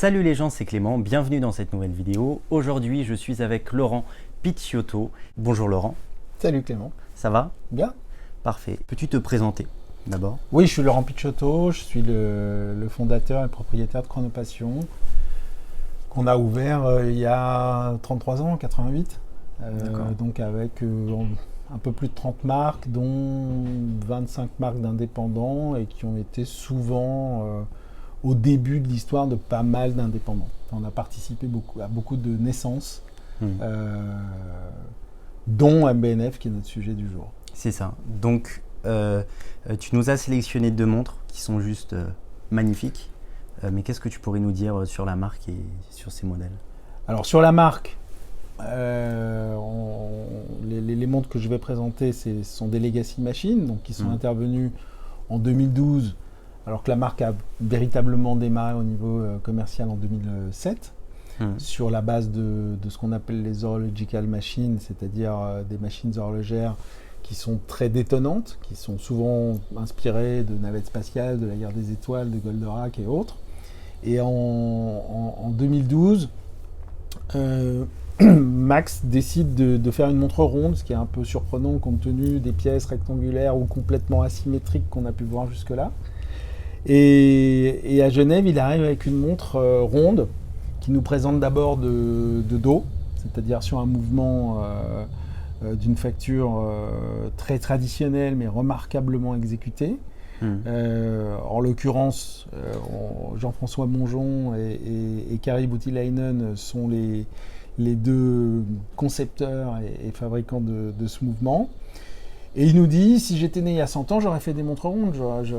Salut les gens, c'est Clément, bienvenue dans cette nouvelle vidéo. Aujourd'hui, je suis avec Laurent Picciotto. Bonjour Laurent. Salut Clément. Ça va? Bien. Parfait. Peux-tu te présenter d'abord? Oui, je suis Laurent Picciotto, je suis le fondateur et propriétaire de Chronopassion, qu'on a ouvert il y a 33 ans, en 88. Donc avec un peu plus de 30 marques, dont 25 marques d'indépendants et qui ont été souvent au début de l'histoire de pas mal d'indépendants. On a participé à beaucoup de naissances, dont MBNF qui est notre sujet du jour. C'est ça. Donc, tu nous as sélectionné deux montres qui sont juste magnifiques. Mais qu'est-ce que tu pourrais nous dire sur la marque et sur ces modèles? Alors sur la marque, les montres que je vais présenter, ce sont des Legacy Machines, donc qui sont intervenues en 2012, alors que la marque a véritablement démarré au niveau commercial en 2007, sur la base de ce qu'on appelle les horological machines, c'est-à-dire des machines horlogères qui sont très détonnantes, qui sont souvent inspirées de navettes spatiales, de la guerre des étoiles, de Goldorak et autres. Et en 2012, Max décide de faire une montre ronde, ce qui est un peu surprenant compte tenu des pièces rectangulaires ou complètement asymétriques qu'on a pu voir jusque-là. Et à Genève, il arrive avec une montre ronde qui nous présente d'abord de dos, c'est-à-dire sur un mouvement d'une facture très traditionnelle mais remarquablement exécutée. En l'occurrence, Jean-François Mongeon et Kari Boutilainen sont les deux concepteurs et fabricants de ce mouvement. Et il nous dit, si j'étais né il y a 100 ans, j'aurais fait des montres rondes,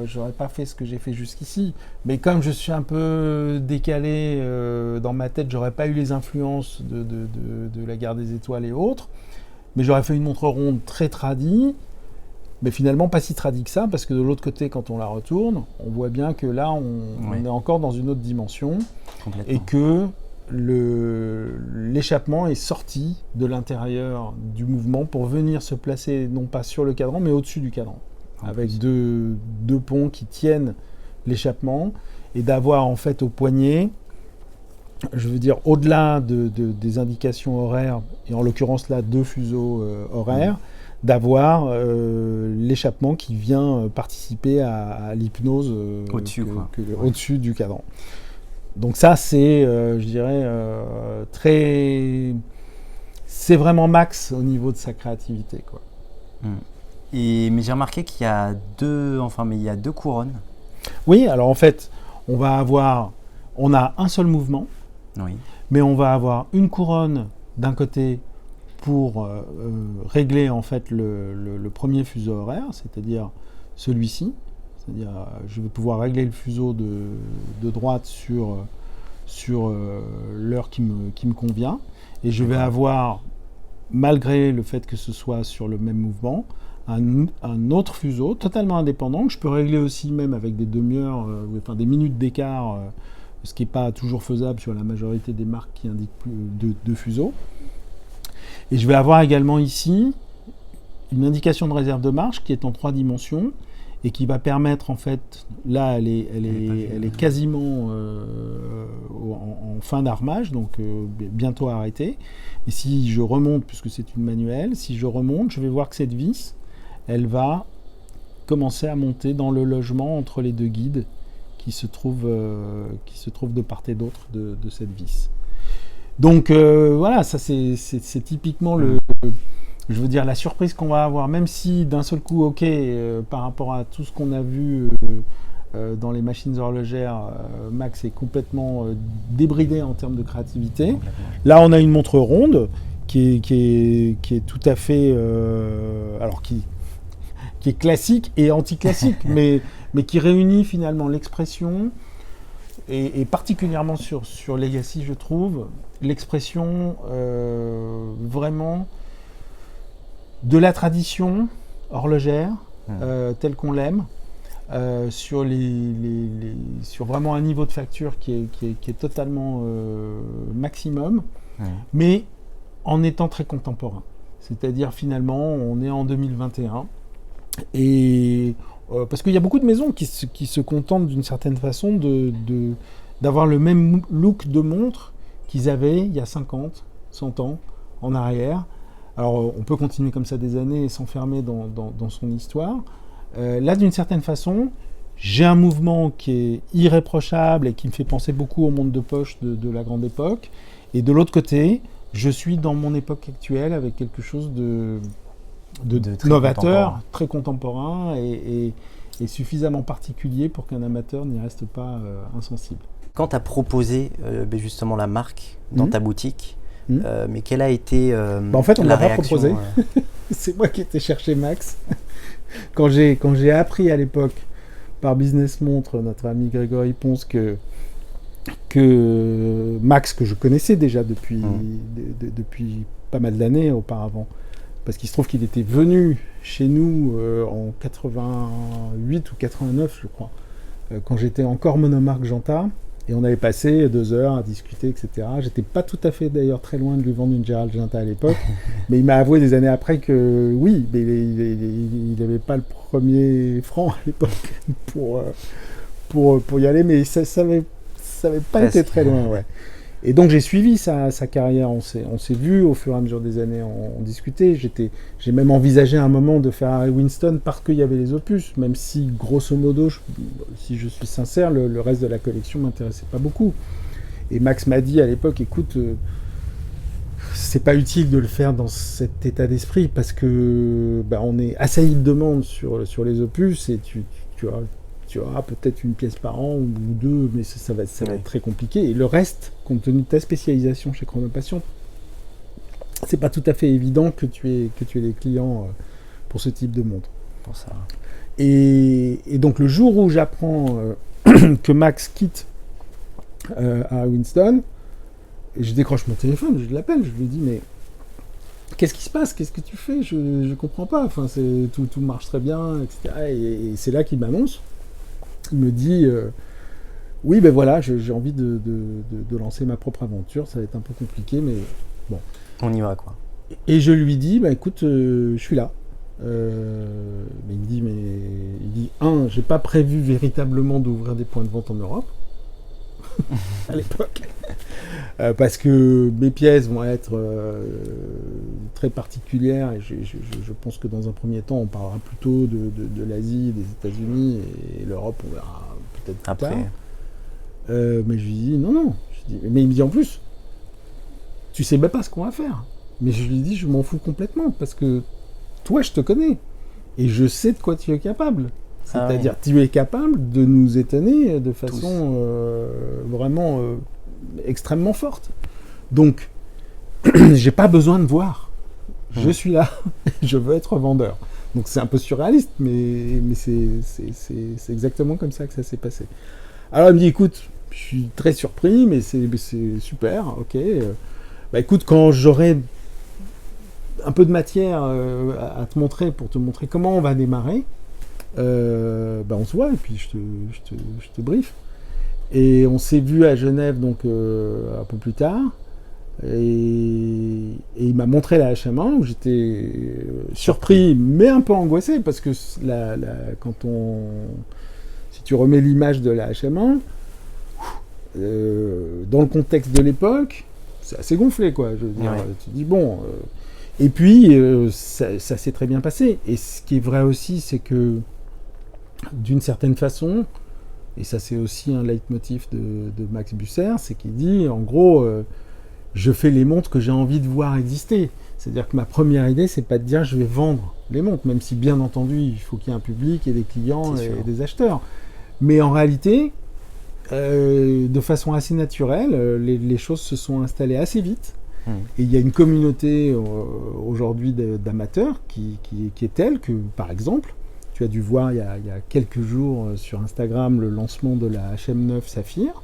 j'aurais pas fait ce que j'ai fait jusqu'ici. Mais comme je suis un peu décalé dans ma tête, j'aurais pas eu les influences de la guerre des étoiles et autres, mais j'aurais fait une montre ronde très tradie, mais finalement pas si tradie que ça, parce que de l'autre côté, quand on la retourne, on voit bien que là, on est encore dans une autre dimension, et que l'échappement est sorti de l'intérieur du mouvement pour venir se placer non pas sur le cadran mais au-dessus du cadran, avec deux ponts qui tiennent l'échappement, et d'avoir en fait au poignet, je veux dire au-delà des indications horaires, et en l'occurrence là 2 fuseaux horaires, d'avoir l'échappement qui vient participer à l'hypnose au-dessus du cadran. Donc ça, c'est, je dirais, c'est vraiment Max au niveau de sa créativité, quoi. Mais j'ai remarqué qu'il y a deux couronnes. Oui, alors en fait, on a un seul mouvement, mais on va avoir une couronne d'un côté pour régler en fait le premier fuseau horaire, c'est-à-dire celui-ci. C'est-à-dire, je vais pouvoir régler le fuseau de droite sur l'heure qui me convient. Et je vais avoir, malgré le fait que ce soit sur le même mouvement, un autre fuseau totalement indépendant, que je peux régler aussi même avec des demi-heures, des minutes d'écart, ce qui n'est pas toujours faisable sur la majorité des marques qui indiquent plus de fuseaux. Et je vais avoir également ici une indication de réserve de marche qui est en 3 dimensions, et qui va permettre, en fait, là, elle est quasiment en fin d'armage, donc bientôt arrêtée. Et si je remonte, puisque c'est une manuelle, si je remonte, je vais voir que cette vis, elle va commencer à monter dans le logement entre les 2 guides qui se trouvent de part et d'autre de cette vis. Donc voilà, ça c'est typiquement je veux dire, la surprise qu'on va avoir, même si d'un seul coup, par rapport à tout ce qu'on a vu dans les machines horlogères, Max est complètement débridé en termes de créativité. Là, on a une montre ronde qui est tout à fait... qui est classique et anti-classique, mais qui réunit finalement l'expression, et particulièrement sur Legacy, je trouve, l'expression vraiment de la tradition horlogère telle qu'on l'aime, sur vraiment un niveau de facture qui est totalement maximum, mais en étant très contemporain. C'est-à-dire finalement, on est en 2021 et parce qu'il y a beaucoup de maisons qui se contentent d'une certaine façon d'avoir le même look de montre qu'ils avaient il y a 50, 100 ans en arrière. Alors, on peut continuer comme ça des années et s'enfermer dans son histoire. Là, d'une certaine façon, j'ai un mouvement qui est irréprochable et qui me fait penser beaucoup au monde de poche de la grande époque. Et de l'autre côté, je suis dans mon époque actuelle avec quelque chose de très novateur, très contemporain et suffisamment particulier pour qu'un amateur n'y reste pas insensible. Quand tu as proposé justement la marque dans ta boutique, mais quelle a été en fait, on ne la l'a pas réaction proposé. C'est moi qui étais chercher Max. Quand j'ai appris à l'époque, par Business Montre, notre ami Grégory Ponce, que Max, que je connaissais déjà depuis pas mal d'années auparavant, parce qu'il se trouve qu'il était venu chez nous en 88 ou 89, je crois, quand j'étais encore monomarque Janta, et on avait passé 2 heures à discuter, etc. J'étais pas tout à fait d'ailleurs très loin de lui vendre une Gérald Janta à l'époque, mais il m'a avoué des années après que oui, mais il n'avait pas le premier franc à l'époque pour y aller, mais ça n'avait pas été très loin, ouais. Et donc j'ai suivi sa carrière, on s'est vu au fur et à mesure des années, on discutait. J'ai même envisagé à un moment de faire Harry Winston parce qu'il y avait les opus, même si grosso modo, si je suis sincère, le reste de la collection m'intéressait pas beaucoup. Et Max m'a dit à l'époque, écoute, c'est pas utile de le faire dans cet état d'esprit parce que on est assailli de demandes sur les opus et tu auras peut-être une pièce par an ou 2, mais ça va être très compliqué. Et le reste, compte tenu de ta spécialisation chez Chronopassion, c'est pas tout à fait évident que tu aies des clients pour ce type de montre. Pour ça. Et donc le jour où j'apprends que Max quitte à Winston, je décroche mon téléphone, je l'appelle, je lui dis mais qu'est-ce qui se passe? Qu'est-ce que tu fais? Je comprends pas. Enfin, tout marche très bien, etc. Et c'est là qu'il m'annonce. Il me dit oui, ben voilà, j'ai envie de lancer ma propre aventure. Ça va être un peu compliqué, mais bon. On y va, quoi. Et je lui dis, écoute, je suis là. Mais il dit, j'ai pas prévu véritablement d'ouvrir des points de vente en Europe à l'époque, parce que mes pièces vont être très particulières et je pense que dans un premier temps on parlera plutôt de l'Asie, des États-Unis et l'Europe on verra peut-être plus après. tard. Mais je lui dis non. Mais il me dit en plus, tu sais même pas ce qu'on va faire. Mais je lui dis je m'en fous complètement parce que toi je te connais et je sais de quoi tu es capable. C'est-à-dire, tu es capable de nous étonner de façon vraiment extrêmement forte. Donc, j'ai pas besoin de voir. Je suis là. Je veux être vendeur. Donc, c'est un peu surréaliste, mais c'est exactement comme ça que ça s'est passé. Alors, il me dit, écoute, je suis très surpris, mais c'est super, ok. Écoute, quand j'aurai un peu de matière à te montrer, pour te montrer comment on va démarrer, on se voit et puis je te briefe. Et on s'est vu à Genève donc un peu plus tard et il m'a montré la HM1 où j'étais surpris mais un peu angoissé parce que si tu remets l'image de la HM1 dans le contexte de l'époque c'est assez gonflé quoi. Je veux dire, tu te dis bon et puis ça s'est très bien passé et ce qui est vrai aussi c'est que d'une certaine façon, et ça c'est aussi un leitmotiv de Max Busser, c'est qu'il dit en gros je fais les montres que j'ai envie de voir exister. C'est-à-dire que ma première idée c'est pas de dire je vais vendre les montres, même si bien entendu il faut qu'il y ait un public et des clients et des acheteurs. Mais en réalité, de façon assez naturelle, les choses se sont installées assez vite. Et il y a une communauté aujourd'hui d'amateurs qui est telle que, par exemple, tu as dû voir il y a quelques jours sur Instagram le lancement de la HM9 Saphir,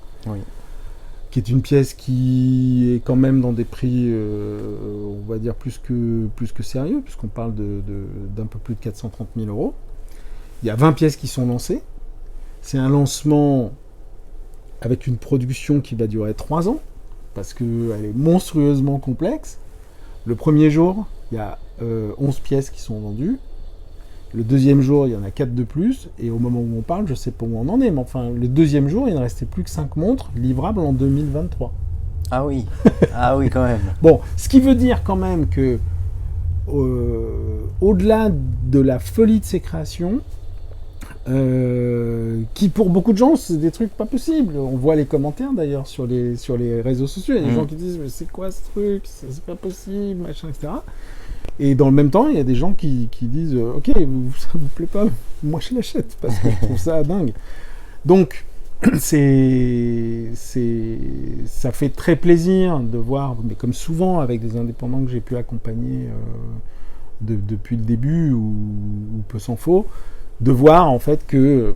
qui est une pièce qui est quand même dans des prix, on va dire, plus que sérieux, puisqu'on parle d'un peu plus de 430 000 €. Il y a 20 pièces qui sont lancées. C'est un lancement avec une production qui va durer 3 ans, parce qu'elle est monstrueusement complexe. Le premier jour, il y a 11 pièces qui sont vendues. Le deuxième jour, il y en a 4 de plus. Et au moment où on parle, je ne sais pas où on en est. Mais enfin, le deuxième jour, il ne restait plus que 5 montres livrables en 2023. Ah oui, ah oui quand même. Bon, ce qui veut dire quand même que, au-delà de la folie de ces créations, qui pour beaucoup de gens, c'est des trucs pas possibles. On voit les commentaires d'ailleurs sur les réseaux sociaux. Il y a des gens qui disent « mais c'est quoi ce truc, c'est pas possible, machin, etc. » Et dans le même temps, il y a des gens qui disent « ok, ça vous plaît pas, moi je l'achète parce que je trouve ça dingue. » Donc, ça fait très plaisir de voir, mais comme souvent avec des indépendants que j'ai pu accompagner depuis le début, ou peu s'en faut, de voir en fait que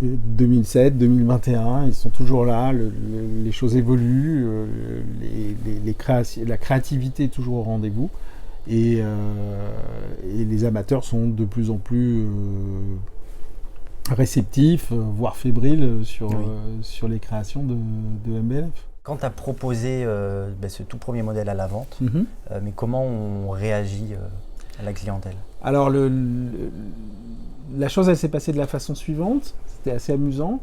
2007, 2021, ils sont toujours là, les choses évoluent, la créativité est toujours au rendez-vous, et les amateurs sont de plus en plus réceptifs, voire fébriles sur les créations de MBNF. Quand tu as proposé ce tout premier modèle à la vente, mais comment on réagit à la clientèle? Alors, la chose, elle s'est passée de la façon suivante. C'était assez amusant,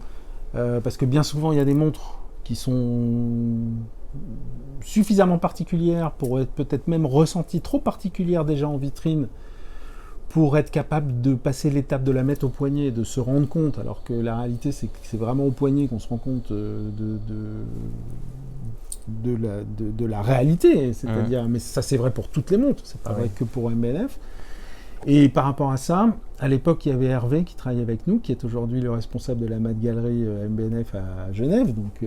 parce que bien souvent, il y a des montres qui sont suffisamment particulières pour être peut-être même ressenties trop particulières déjà en vitrine, pour être capable de passer l'étape de la mettre au poignet et de se rendre compte, alors que la réalité, c'est que c'est vraiment au poignet qu'on se rend compte de la réalité. C'est-à-dire, mais ça, c'est vrai pour toutes les montres, c'est pas vrai que pour MBNF. Et par rapport à ça, à l'époque, il y avait Hervé qui travaillait avec nous, qui est aujourd'hui le responsable de la Mat Galerie MBNF à Genève, donc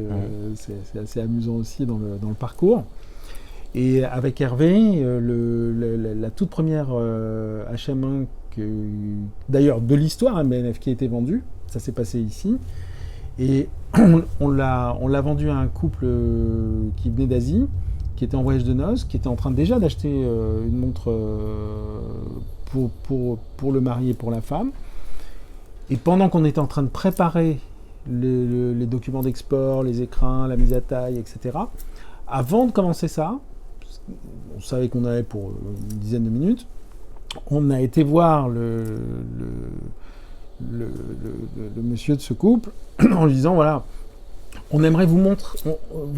c'est assez amusant aussi dans le parcours. Et avec Hervé, la toute première HM1, d'ailleurs de l'histoire MBNF qui a été vendue, ça s'est passé ici, et on l'a vendu à un couple qui venait d'Asie, qui était en voyage de noces, qui était en train déjà d'acheter une montre pour le mari et pour la femme. Et pendant qu'on était en train de préparer les documents d'export, les écrins, la mise à taille, etc., avant de commencer ça, on savait qu'on avait pour une dizaine de minutes, on a été voir le monsieur de ce couple en lui disant, voilà, on aimerait vous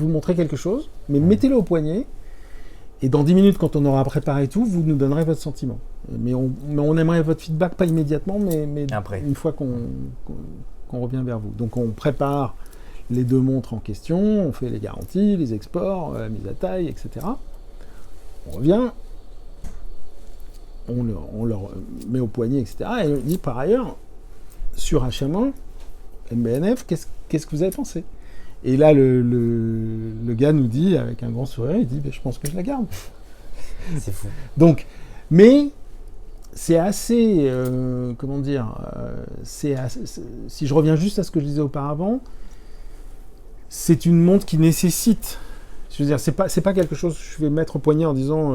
montrer quelque chose, mais mettez-le au poignet, et dans 10 minutes, quand on aura préparé tout, vous nous donnerez votre sentiment. Mais on aimerait votre feedback, pas immédiatement, mais après, une fois qu'on revient vers vous. Donc on prépare les 2 montres en question, on fait les garanties, les exports, la mise à taille, etc. On revient, on leur met au poignet, etc. Et on dit, par ailleurs, sur HM1, MBNF, qu'est-ce que vous avez pensé? Et là, le gars nous dit, avec un grand sourire, il dit, je pense que je la garde. C'est fou. Donc, mais c'est assez, comment dire, si je reviens juste à ce que je disais auparavant, c'est une montre qui nécessite, je veux dire, c'est pas quelque chose que je vais mettre au poignet en disant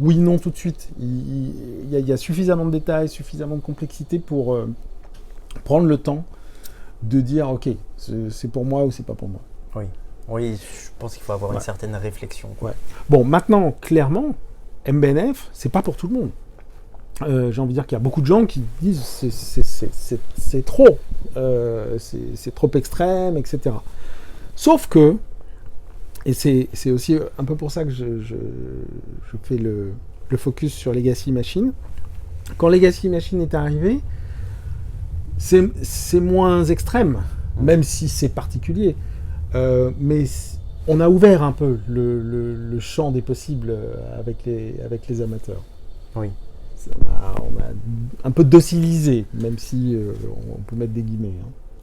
oui, non tout de suite. Il y a suffisamment de détails, suffisamment de complexité pour prendre le temps de dire ok, c'est pour moi ou c'est pas pour moi. Oui, je pense qu'il faut avoir une certaine réflexion. Ouais. Bon, maintenant, clairement, MBNF, c'est pas pour tout le monde. J'ai envie de dire qu'il y a beaucoup de gens qui disent c'est trop, c'est trop extrême, etc. Sauf que, et c'est aussi un peu pour ça que je fais le focus sur Legacy Machine. Quand Legacy Machine est arrivé, c'est moins extrême, même si c'est particulier. Mais on a ouvert un peu le champ des possibles avec les amateurs. Oui. On a un peu docilisé, même si on peut mettre des guillemets.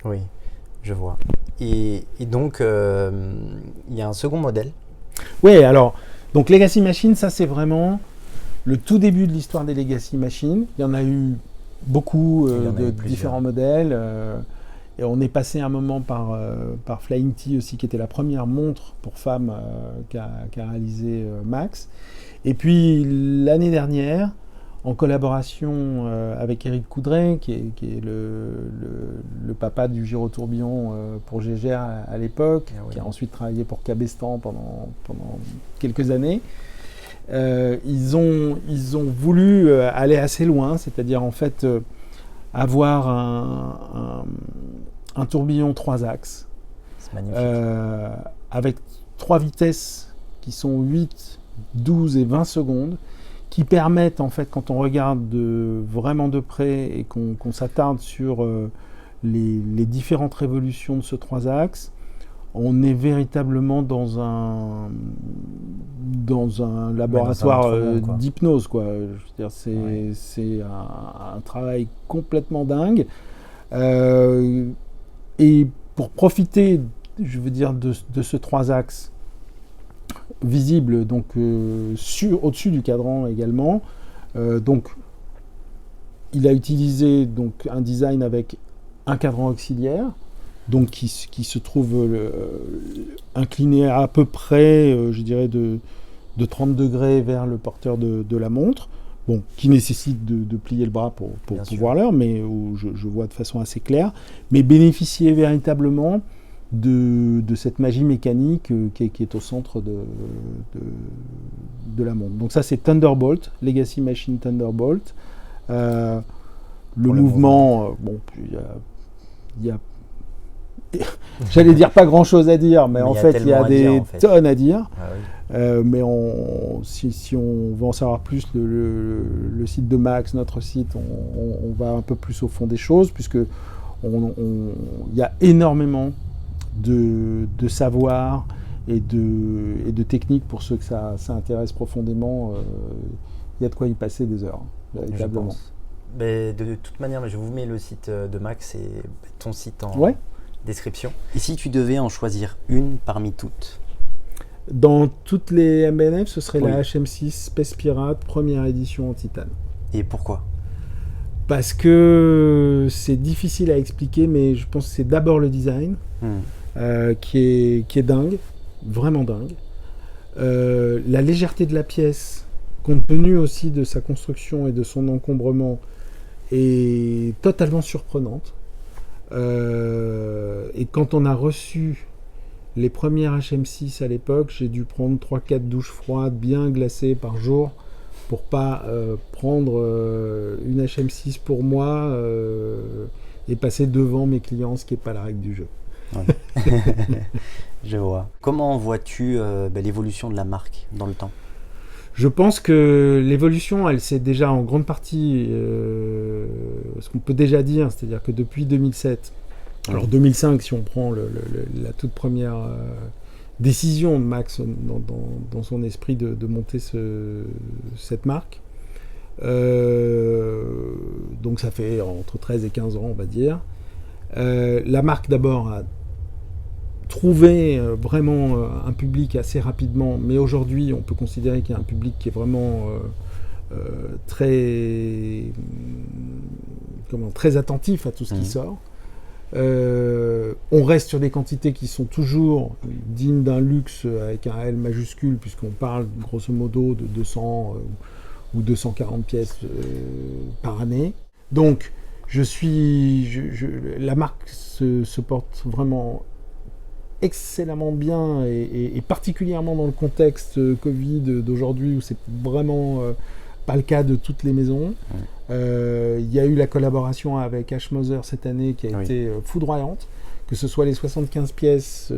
Oui, je vois. Et donc, il y a un second modèle. Oui, alors, donc Legacy Machine, ça c'est vraiment le tout début de l'histoire des Legacy Machines. Il y en a eu beaucoup de différents modèles. Et on est passé un moment par Flying T aussi, qui était la première montre pour femmes qu'a réalisé Max. Et puis l'année dernière, en collaboration avec Éric Coudray, qui est le papa du gyrotourbillon pour Gégère à l'époque, qui a ensuite travaillé pour Cabestan pendant quelques années, ils ont voulu aller assez loin, c'est-à-dire en fait avoir un tourbillon 3 axes avec 3 vitesses qui sont 8, 12 et 20 secondes, qui permettent en fait, quand on regarde vraiment de près et qu'on s'attarde sur les différentes révolutions de ce 3 axes, on est véritablement dans un laboratoire d'hypnose, quoi. Je veux dire, c'est un travail complètement dingue. Et pour profiter, je veux dire, de ce 3 axes visible, donc au-dessus du cadran également, donc il a utilisé donc un design avec un cadran auxiliaire, donc qui se trouve incliné à peu près, je dirais, de 30 degrés vers le porteur de la montre, bon, qui nécessite de plier le bras pour voir l'heure, mais où je vois de façon assez claire, mais bénéficier véritablement de cette magie mécanique qui est au centre de la montre. Donc ça, c'est Thunderbolt, Legacy Machine Thunderbolt. Le mouvement, bon, il y a j'allais dire pas grand chose à dire, mais en fait il y a des tonnes à dire. Ah oui. Mais si on veut en savoir plus, le site de Max, notre site, on va un peu plus au fond des choses, puisque il y a énormément de savoir et de techniques pour ceux que ça intéresse profondément. Il y a de quoi y passer des heures, véritablement. Mais de toute manière, je vous mets le site de Max et ton site en description. Et si tu devais en choisir une parmi toutes? Dans toutes les MBNF, ce serait la HM6 Space Pirate, première édition en titane. Et pourquoi? Parce que c'est difficile à expliquer, mais je pense que c'est d'abord le design qui est dingue, vraiment dingue. La légèreté de la pièce, compte tenu aussi de sa construction et de son encombrement, est totalement surprenante. Et quand on a reçu les premières HM6 à l'époque, j'ai dû prendre 3-4 douches froides bien glacées par jour pour pas prendre une HM6 pour moi et passer devant mes clients, ce qui n'est pas la règle du jeu. Ouais. Je vois. Comment vois-tu l'évolution de la marque dans le temps? Je pense que l'évolution, elle s'est déjà en grande partie, ce qu'on peut déjà dire, c'est-à-dire que depuis 2007, alors 2005 si on prend la toute première décision de Max dans son esprit de monter cette marque, donc ça fait entre 13 et 15 ans on va dire, la marque d'abord a trouvé vraiment un public assez rapidement, mais aujourd'hui on peut considérer qu'il y a un public qui est vraiment très attentif à tout ce qui sort. On reste sur des quantités qui sont toujours dignes d'un luxe avec un L majuscule, puisqu'on parle grosso modo de 200 ou 240 pièces par année. Donc la marque se porte vraiment excellemment bien et particulièrement dans le contexte Covid d'aujourd'hui où c'est vraiment pas le cas de toutes les maisons. Il y a eu la collaboration avec H. Moser cette année qui a été foudroyante, que ce soit les 75 pièces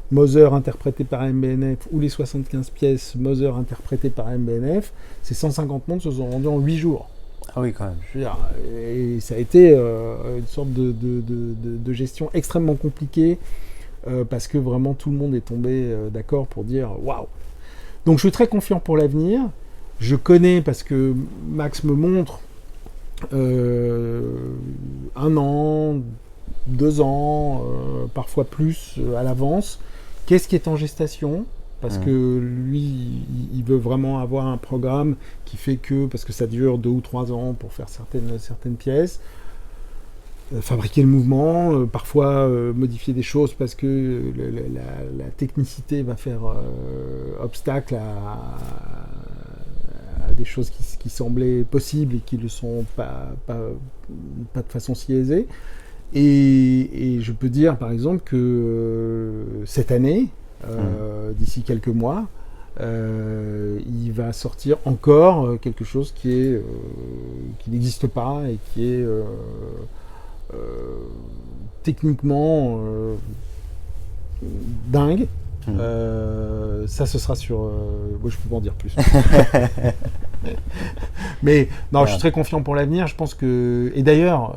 Moser interprétées par MBNF ou les 75 pièces Moser interprétées par MBNF, ces 150 montres se sont vendues en 8 jours. Ah oui, quand même. Je veux dire, et ça a été une sorte de gestion extrêmement compliquée parce que vraiment tout le monde est tombé d'accord pour dire waouh. Donc je suis très confiant pour l'avenir. Je connais, parce que Max me montre 1 an, 2 ans, parfois plus à l'avance, qu'est-ce qui est en gestation. Parce que lui, il veut vraiment avoir un programme qui fait que, parce que ça dure 2 ou 3 ans pour faire certaines pièces, fabriquer le mouvement, parfois modifier des choses parce que la technicité va faire obstacle à des choses qui semblaient possibles et qui ne le sont pas de façon si aisée. Et je peux dire par exemple que cette année, d'ici quelques mois, il va sortir encore quelque chose qui n'existe pas et qui est techniquement dingue. Ça, ce sera sur. Moi, je peux pas en dire plus. Mais non, je suis très confiant pour l'avenir. Je pense que. Et d'ailleurs,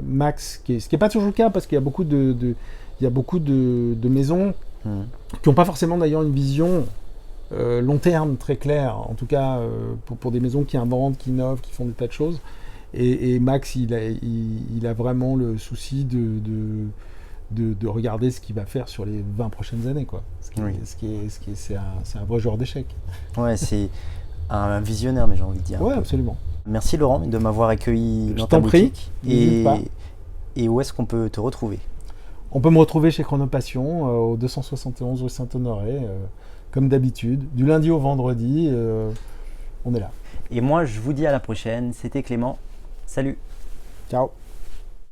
Max, ce qui n'est pas toujours le cas, parce qu'il y a beaucoup de maisons qui n'ont pas forcément d'ailleurs une vision long terme très claire. En tout cas, pour des maisons qui inventent, qui innovent, qui font des tas de choses. Et Max, il a vraiment le souci de regarder ce qu'il va faire sur les 20 prochaines années, quoi. C'est un vrai joueur d'échecs. Ouais, c'est un visionnaire, mais j'ai envie de dire. Ouais, absolument. Merci Laurent de m'avoir accueilli dans ta boutique. Et où est-ce qu'on peut te retrouver? On peut me retrouver chez Chronopassion, au 271 rue Saint-Honoré, comme d'habitude, du lundi au vendredi. On est là. Et moi, je vous dis à la prochaine. C'était Clément. Salut. Ciao.